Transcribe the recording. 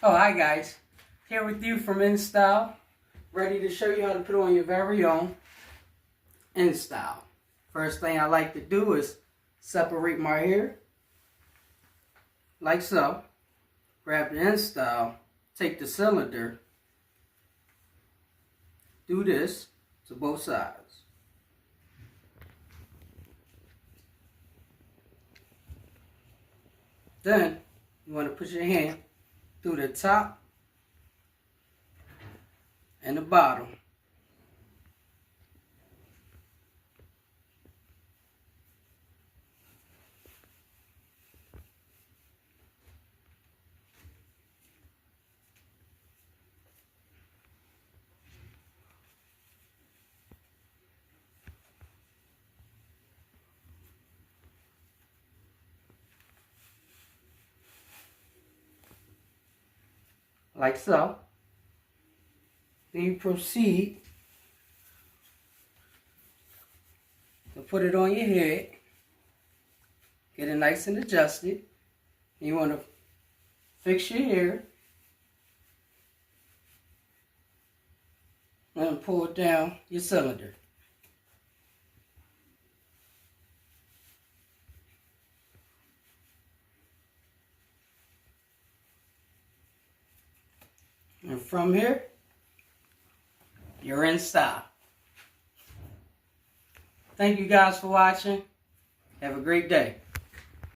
Oh, hi guys. Here with you from Nstyle, ready to show you how to put on your very own Nstyle. First thing I like to do is separate my hair, like so. Grab the Nstyle, take the cylinder, do this to both sides. Then, you want to put your hand through the top and the bottom. Like so. Then you proceed to put it on your head. Get it nice and adjusted. You want to fix your hair and pull down your cylinder. And from here, you're in style. Thank you guys for watching. Have a great day.